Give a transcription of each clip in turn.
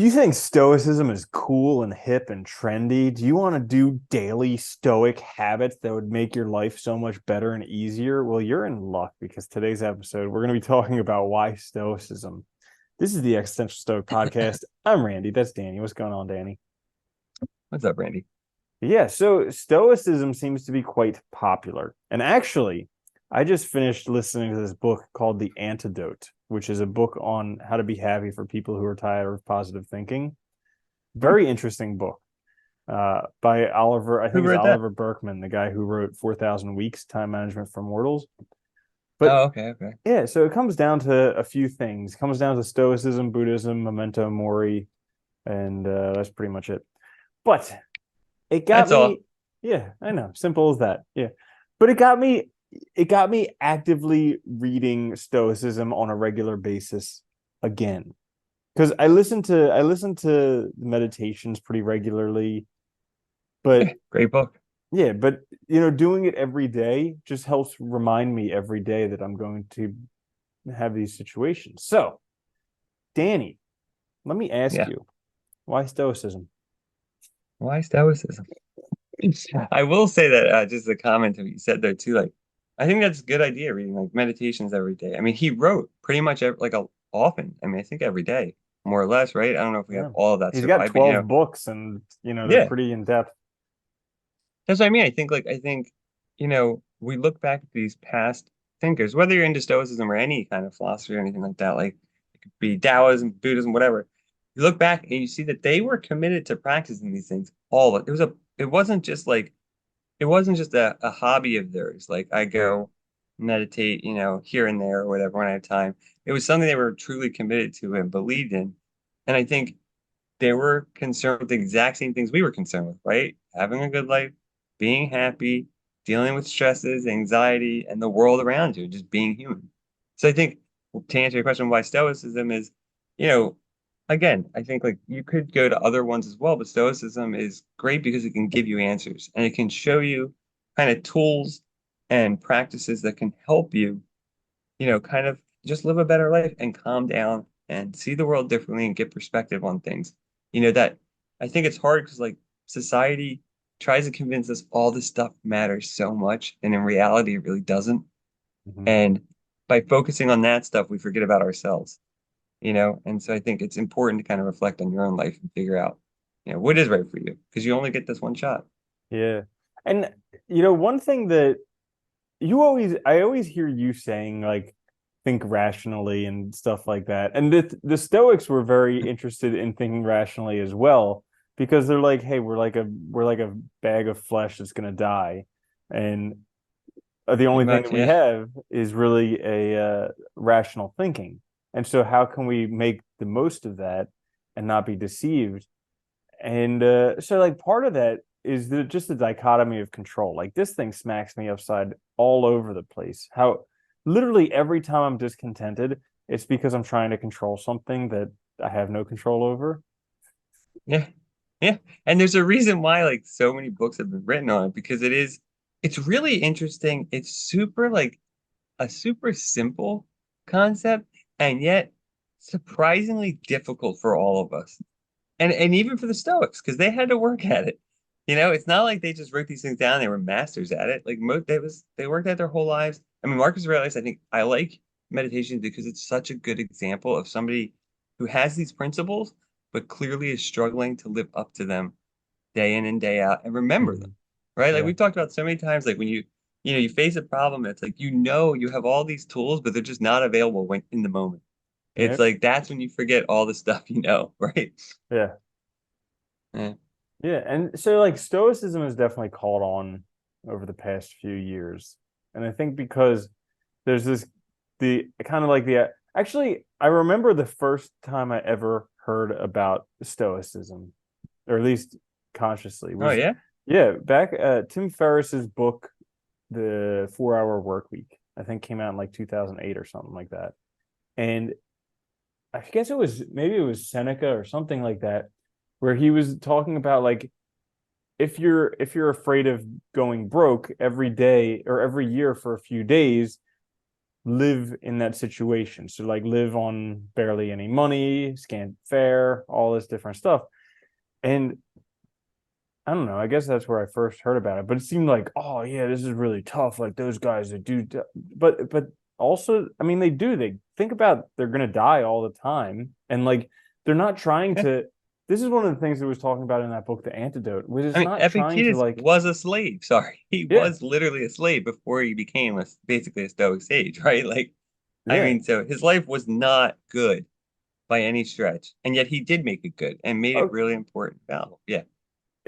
Do you think Stoicism is cool and hip and trendy? Do you want to do daily Stoic habits that would make your life so much better and easier? Well, you're in luck because today's episode, we're going to be talking about why Stoicism. This is the Existential Stoic podcast. I'm Randy. That's Danny. What's going on, Danny? What's up, Randy? Yeah, so Stoicism seems to be quite popular. And actually, I just finished listening to this book called The Antidote, which is a book on how to be happy for people who are tired of positive thinking. Hmm. Very interesting book by Oliver. I Who think it's wrote that? Oliver Berkman, the guy who wrote 4,000 Weeks, Time Management for Mortals. But Oh, okay, okay. yeah, so it comes down to a few things. It comes down to Stoicism, Buddhism, memento mori, and that's pretty much it. But it got That's all. me, yeah, I know, simple as that. Yeah. But it got me actively reading Stoicism on a regular basis again. Because I listen to meditations pretty regularly, but Yeah, great book. but doing it every day just helps remind me every day that I'm going to have these situations. So, Danny, let me ask Yeah. you, why Stoicism? Why Stoicism? I will say that just a comment to what you said there too. Like, I think that's a good idea reading like meditations every day. I mean, he wrote pretty much often. I mean, I think every day, more or less, right? I don't know if we have Yeah. all of that He's got survived, but 12 books and they're yeah, pretty in depth. that's what I mean. I think, we look back at these past thinkers, whether you're into Stoicism or any kind of philosophy or anything like that, like it could be Taoism, Buddhism, whatever. You look back and you see that they were committed to practicing these things. It wasn't just like it wasn't just a hobby of theirs. Like I go meditate, here and there or whatever when I have time. It was something they were truly committed to and believed in. And I think they were concerned with the exact same things we were concerned with, right? Having a good life, being happy, dealing with stresses, anxiety, and the world around you, just being human. So I think to answer your question, why Stoicism is, you know, again, I think like you could go to other ones as well, but Stoicism is great because it can give you answers and it can show you kind of tools and practices that can help you, kind of just live a better life and calm down and see the world differently and get perspective on things. That I think it's hard because like society tries to convince us all this stuff matters so much, and in reality, it really doesn't. Mhm. And by focusing on that stuff, we forget about ourselves. And so I think it's important to kind of reflect on your own life and figure out, what is right for you because you only get this one shot. Yeah. And one thing that I always hear you saying, like, think rationally and stuff like that. And the Stoics were very interested in thinking rationally as well, because they're like, hey, we're like a bag of flesh that's gonna die. And the Pretty only thing that much, we yeah. have is really a rational thinking. And so how can we make the most of that and not be deceived? And so, like, part of that is just the dichotomy of control. Like, this thing smacks me upside all over the place. How literally every time I'm discontented, it's because I'm trying to control something that I have no control over. Yeah. Yeah. And there's a reason why like so many books have been written on it because it's really interesting. It's super like a super simple concept and yet surprisingly difficult for all of us. And even for the Stoics, because they had to work at it. It's not like they just wrote these things down, they were masters at it. Like they worked at their whole lives. I mean, Marcus Aurelius, I think I like meditation because it's such a good example of somebody who has these principles, but clearly is struggling to live up to them day in and day out and remember them. Mhm. Right? Like Yeah. we've talked about so many times, like when you face a problem, it's like you have all these tools, but they're just not available when in the moment. It's Yep. like that's when you forget all the stuff right? Yeah. Yeah. Yeah. And so, like, Stoicism has definitely caught on over the past few years. And I think because there's this, the kind of like the, actually, I remember the first time I ever heard about Stoicism, or at least consciously, Oh was, yeah? yeah, back Tim Ferriss's book, The 4 Hour Work Week, I think came out in like 2008 or something like that. And I guess maybe it was Seneca or something like that, where he was talking about, like, if you're afraid of going broke every day or every year for a few days, live in that situation. So like live on barely any money, scant fare, all this different stuff. And I don't know. I guess that's where I first heard about it. But it seemed like, oh yeah, this is really tough. Like those guys that do, but also, I mean, they do. They think about they're gonna die all the time, and like they're not trying Yeah. to. This is one of the things that was talking about in that book, The Antidote, was I it's mean, not trying to Epictetus like, was a slave. Sorry, he yeah, was literally a slave before he became basically a Stoic sage, right? Like, I yeah, mean, so his life was not good by any stretch, and yet he did make it good and made it oh, really important, valuable. Yeah.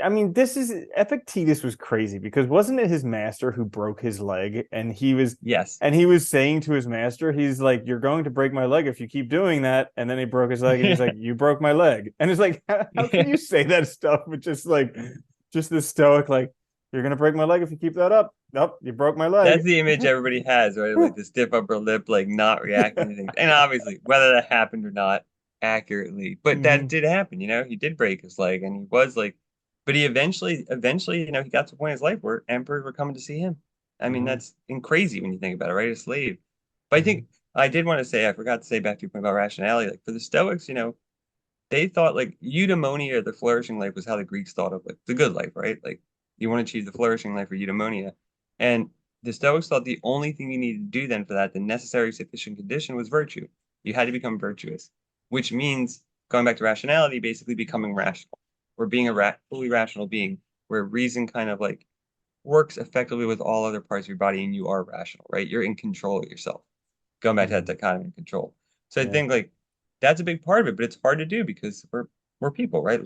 I mean, this is Epictetus was crazy because wasn't it his master who broke his leg Yes. and he was saying to his master, he's like, "You're going to break my leg if you keep doing that." And then he broke his leg and he's like, "You broke my leg." And it's like, how can you say that stuff with just like just this stoic, like, "You're gonna break my leg if you keep that up." Nope, you broke my leg. That's the image everybody has, right? Like the stiff upper lip, like not reacting to things. And obviously, whether that happened or not accurately, but that Hmm. did happen, He did break his leg and he was like, but he eventually, he got to a point in his life where emperors were coming to see him. I mean, Hmm. that's crazy when you think about it, right? A slave. But I Hmm. think I did want to say, I forgot to say back to your point about rationality, like for the Stoics, they thought like eudaimonia, the flourishing life, was how the Greeks thought of like the good life, right? Like you want to achieve the flourishing life or eudaimonia. And the Stoics thought the only thing you needed to do then for that, the necessary sufficient condition was virtue. You had to become virtuous, which means going back to rationality, basically becoming rational or being a fully rational being where reason kind of like works effectively with all other parts of your body and you are rational, right? You're in control of yourself. Going back to that Hmm. dichotomy of control. So I Yeah. think like that's a big part of it, but it's hard to do because we're people, right?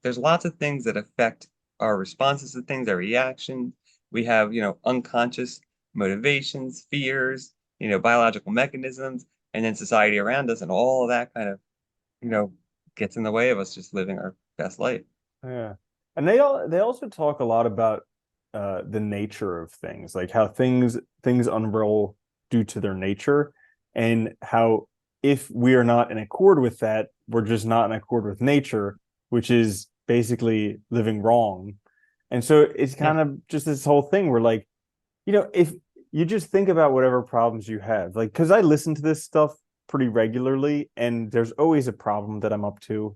There's lots of things that affect our responses to things, our reactions. We have, unconscious motivations, fears, biological mechanisms, and then society around us, and all of that kind of, you know, gets in the way of us just living our best life. Yeah. And they also talk a lot about the nature of things, like how things unroll due to their nature, and how if we are not in accord with that, we're just not in accord with nature, which is basically living wrong. And so it's Yeah. kind of just this whole thing where like, if you just think about whatever problems you have, like because I listen to this stuff pretty regularly, and there's always a problem that I'm up to,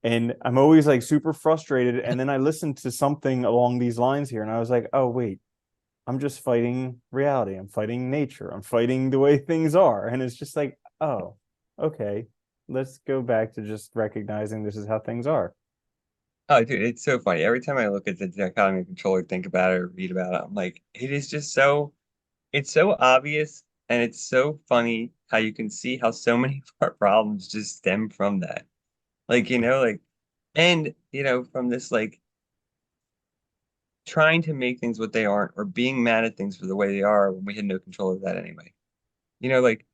and I'm always like super frustrated. And then I listened to something along these lines here, and I was like, oh wait, I'm just fighting reality. I'm fighting nature. I'm fighting the way things are. And it's just like, oh, okay, let's go back to just recognizing this is how things are. Oh, dude, it's so funny. Every time I look at the dichotomy of control or think about it or read about it, I'm like, it is just so it's so obvious and it's so funny how you can see how so many of our problems just stem from that. Like, and, from this, like, trying to make things what they aren't or being mad at things for the way they are when we had no control of that anyway. Like,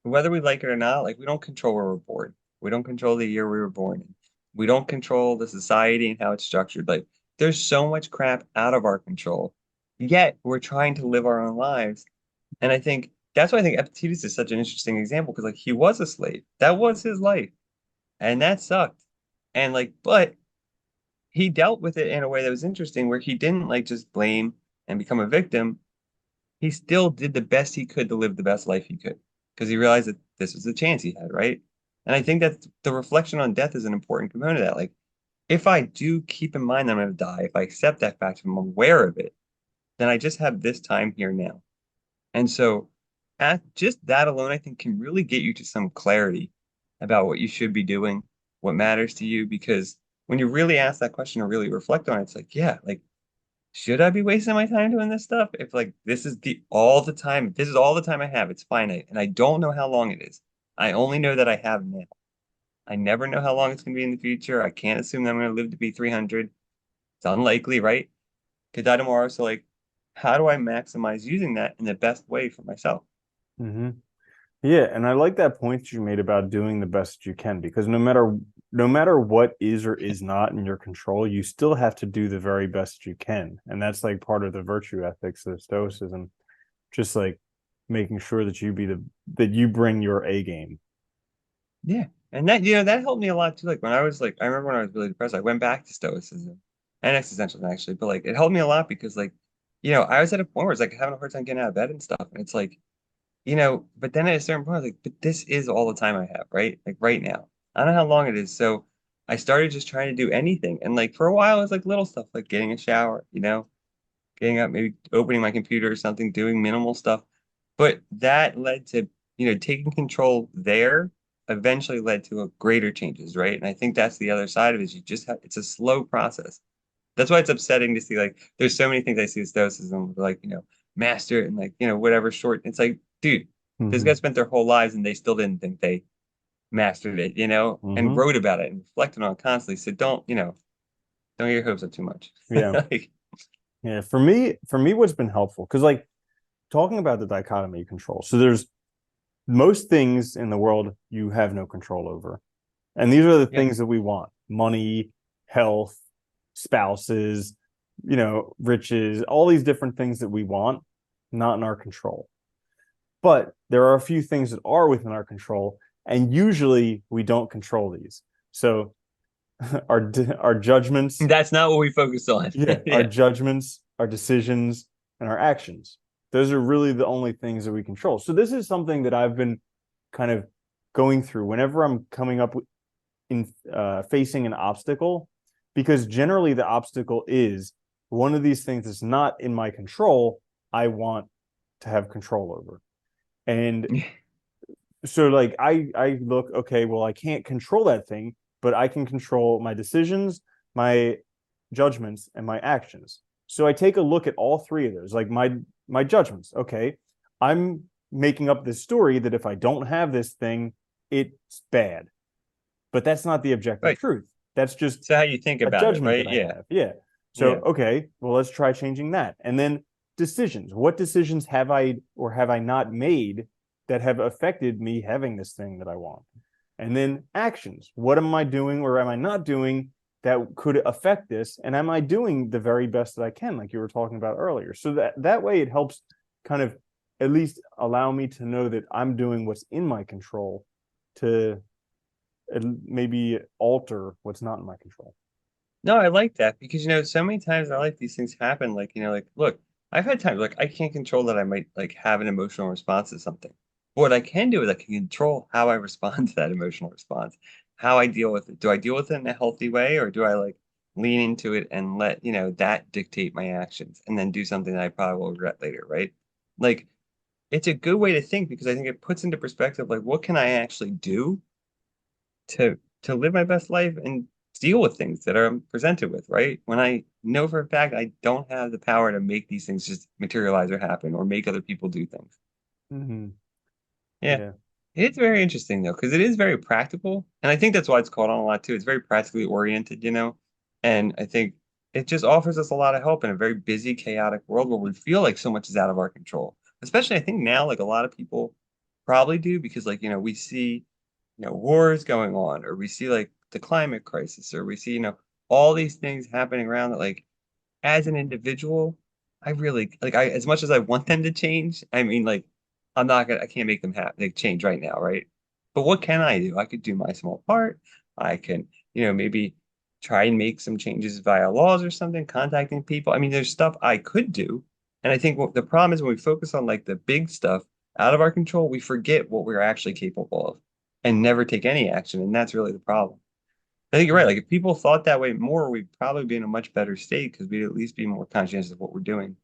whether we like it or not, like, we don't control where we're born. We don't control the year we were born in. We don't control the society and how it's structured. Like, there's so much crap out of our control. Yet, we're trying to live our own lives. And I think that's why I think Epictetus is such an interesting example because like he was a slave. That was his life. And that sucked. And like, but he dealt with it in a way that was interesting where he didn't like just blame and become a victim. He still did the best he could to live the best life he could because he realized that this was the chance he had, right? And I think that the reflection on death is an important component of that. Like, if I do keep in mind that I'm going to die, if I accept that fact, if I'm aware of it, then I just have this time here now. And so, at just that alone, I think can really get you to some clarity about what you should be doing, what matters to you. Because when you really ask that question or really reflect on it, it's like, yeah, like, should I be wasting my time doing this stuff? If like this is the time, this is all the time I have, it's finite, and I don't know how long it is. I only know that I have now. I never know how long it's going to be in the future. I can't assume that I'm going to live to be 300. It's unlikely, right? Could die tomorrow. So like, how do I maximize using that in the best way for myself? Hmm. Yeah, and I like that point you made about doing the best you can, because no matter what is or is not in your control, you still have to do the very best you can. And that's like part of the virtue ethics of Stoicism, just like making sure that that you bring your A game. Yeah. And that, that helped me a lot too. Like when I was like, I remember when I was really depressed, I went back to Stoicism and Existential actually, but like it helped me a lot because like, I was at a point where it's like having a hard time getting out of bed and stuff. And it's like, but then at a certain point, I was like, but this is all the time I have, right? Like right now. I don't know how long it is. So I started just trying to do anything. And like for a while, it was like little stuff, like getting a shower, getting up, maybe opening my computer or something, doing minimal stuff. But that led to, taking control there eventually led to a greater changes, right? And I think that's the other side of it is you just have, it's a slow process. That's why it's upsetting to see like there's so many things I see with Stoicism, like, master it and like, whatever short. It's like, dude, this guy Hmm. spent their whole lives and they still didn't think they mastered it, and Hmm. wrote about it and reflected on it constantly. So don't get your hopes up too much. Yeah. Like, Yeah. For me, what's been helpful, because like talking about the dichotomy of control. So there's most things in the world you have no control over. And these are the yeah. things that we want: money, health, spouses, riches, all these different things that we want, not in our control. But there are a few things that are within our control, and usually we don't control these. So our judgments, That's not what we focus on. yeah, our Yeah. judgments, our decisions, and our actions. Those are really the only things that we control. So this is something that I've been kind of going through whenever I'm coming up in facing an obstacle, because generally the obstacle is one of these things that's not in my control. I want to have control over, and so like I look, okay, well, I can't control that thing, but I can control my decisions, my judgments, and my actions. So I take a look at all three of those, like my judgments. Okay, I'm making up this story that if I don't have this thing, it's bad. But that's not the objective Right. truth. That's just So how you think a about it, judgment right? that I Yeah. have. Yeah. So, Yeah. okay, well, let's try changing that. And then decisions. What decisions have I or have I not made that have affected me having this thing that I want? And then actions. What am I doing or am I not doing that could affect this? And am I doing the very best that I can, like you were talking about earlier? So that way it helps kind of at least allow me to know that I'm doing what's in my control to maybe alter what's not in my control. No, I like that because so many times I like these things happen. Like, like look, I've had times like I can't control that I might like have an emotional response to something. But what I can do is I can control how I respond to that emotional response, how I deal with it. Do I deal with it in a healthy way or do I like lean into it and let, that dictate my actions and then do something that I probably will regret later, right? Like it's a good way to think because I think it puts into perspective like what can I actually do to live my best life and deal with things that I'm presented with, right? When I know for a fact I don't have the power to make these things just materialize or happen or make other people do things. Mm-hmm. Yeah. Yeah. It's very interesting though, because it is very practical. And I think that's why it's caught on a lot too. It's very practically oriented, and I think it just offers us a lot of help in a very busy, chaotic world where we feel like so much is out of our control. Especially I think now, like a lot of people probably do because like, we see wars going on, or we see like the climate crisis, or we see, all these things happening around that, like, as an individual, I really like as much as I want them to change, I mean, like, I can't make them like change right now, right? But what can I do? I could do my small part. I can, maybe try and make some changes via laws or something, contacting people. I mean, there's stuff I could do. And I think what the problem is when we focus on like the big stuff out of our control, we forget what we're actually capable of and never take any action. And that's really the problem. I think you're right. Like if people thought that way more, we'd probably be in a much better state because we'd at least be more conscious of what we're doing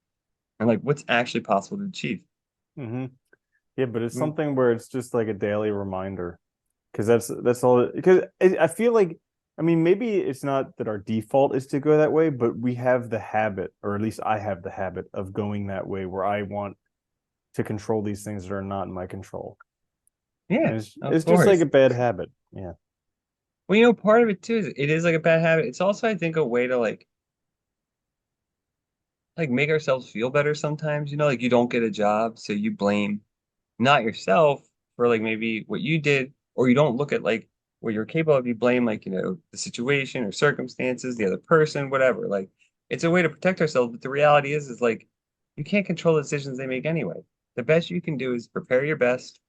and like what's actually possible to achieve. Mm-hmm. Yeah, but it's Mm. something where it's just like a daily reminder, because that's all. Because I feel like, I mean, maybe it's not that our default is to go that way, but we have the habit, or at least I have the habit of going that way, where I want to control these things that are not in my control, Yeah, and it's of it's just like course. a bad habit. Yeah. Well, part of it too is it is like a bad habit. It's also, I think, a way to like make ourselves feel better sometimes. Like you don't get a job, so you blame not yourself for like maybe what you did, or you don't look at like what you're capable of. You blame like, the situation or circumstances, the other person, whatever. Like it's a way to protect ourselves. But the reality is like you can't control the decisions they make anyway. The best you can do is prepare your best,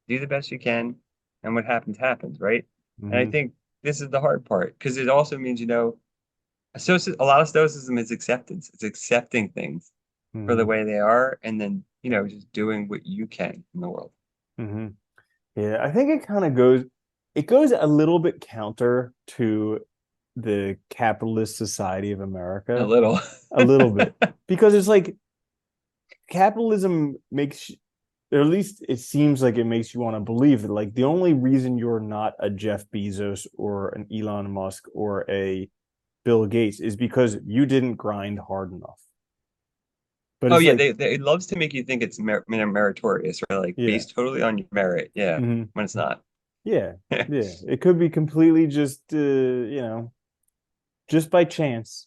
do the best you can, and what happens, happens, right? And I Mm-hmm. think this is the hard part because it also means, a lot of stoicism is acceptance. It's accepting things for the Mm-hmm. way they are and then just doing what you can in the world. Hmm. Yeah, I think it goes a little bit counter to the capitalist society of A America, little. a little bit, because it's like capitalism makes, or at least it seems like it makes you want to believe that like the only reason you're not a Jeff Bezos or an Elon Musk or a Bill Gates is because you didn't grind hard enough. But Oh it's yeah, like, it loves to make you think it's meritorious or like yeah, based totally on your merit. Yeah, hmm, when it's not. yeah, yeah. It could be completely just, just by chance.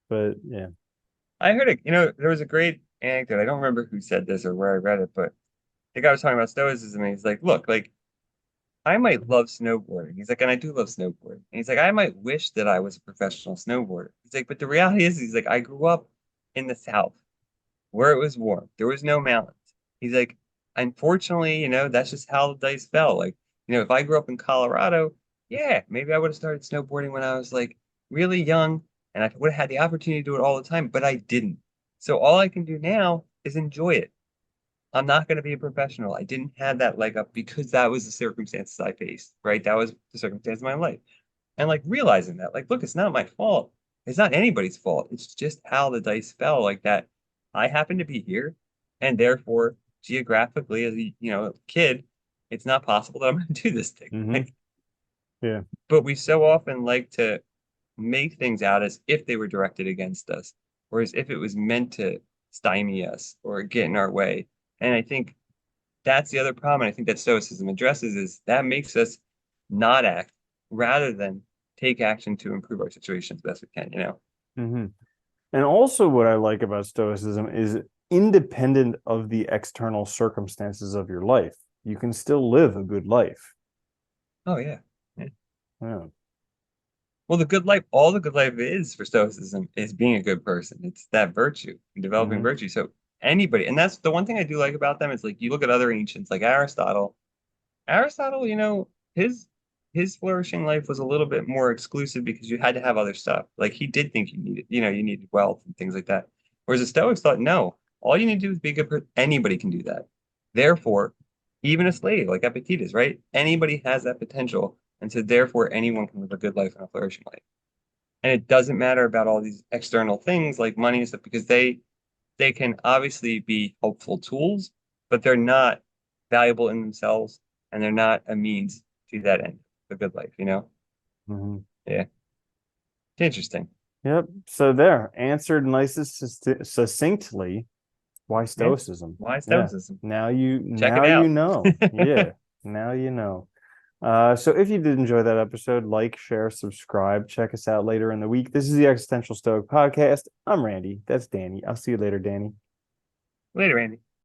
But yeah. I heard there was a great anecdote. I don't remember who said this or where I read it, but the guy was talking about stoicism and he's like, look, like I might love snowboarding. He's like, and I do love snowboarding. And he's like, I might wish that I was a professional snowboarder. He's like, but the reality is, he's like, I grew up in the South where it was warm. There was no mountains. He's like, unfortunately, that's just how the dice fell. Like, if I grew up in Colorado, yeah, maybe I would have started snowboarding when I was like really young and I would have had the opportunity to do it all the time, but I didn't. So all I can do now is enjoy it. I'm not going to be a professional. I didn't have that leg up because that was the circumstances I faced, right? That was the circumstance of my life. And like realizing that, like, look, it's not my fault. It's not anybody's fault. It's just how the dice fell like that. I happen to be here, and therefore, geographically, as a kid, it's not possible that I'm going to do this thing. Hmm. Like, Yeah. but we so often like to make things out as if they were directed against us, or as if it was meant to stymie us or get in our way. And I think that's the other problem. And I think that Stoicism addresses is that makes us not act rather than take action to improve our situation as best we can. Hmm. And also, what I like about Stoicism is independent of the external circumstances of your life, you can still live a good life. Oh yeah. Yeah. Yeah. Well, all the good life is for Stoicism is being a good person. It's that virtue, developing Hmm. virtue. So anybody, and that's the one thing I do like about them is like you look at other ancients like Aristotle. Aristotle, his flourishing life was a little bit more exclusive because you had to have other stuff. Like he did think you needed wealth and things like that. Whereas the Stoics thought, no, all you need to do is be a good person. Anybody can do that. Therefore, even a slave like Epictetus, right? Anybody has that potential. And so therefore anyone can live a good life and a flourishing life. And it doesn't matter about all these external things like money and stuff because they can obviously be helpful tools, but they're not valuable in themselves and they're not a means to that end, a good life. Hmm. Yeah. It's interesting. Yep. So there, answered nicest succinctly. Why Yeah. Stoicism? Why Yeah. stoicism? Check Now it you out. know. Yeah. Now you know. So if you did enjoy that episode, like, share, subscribe. Check us out later in the week. This is the Existential Stoic Podcast. I'm Randy. That's Danny. I'll see you later, Danny. Later, Andy.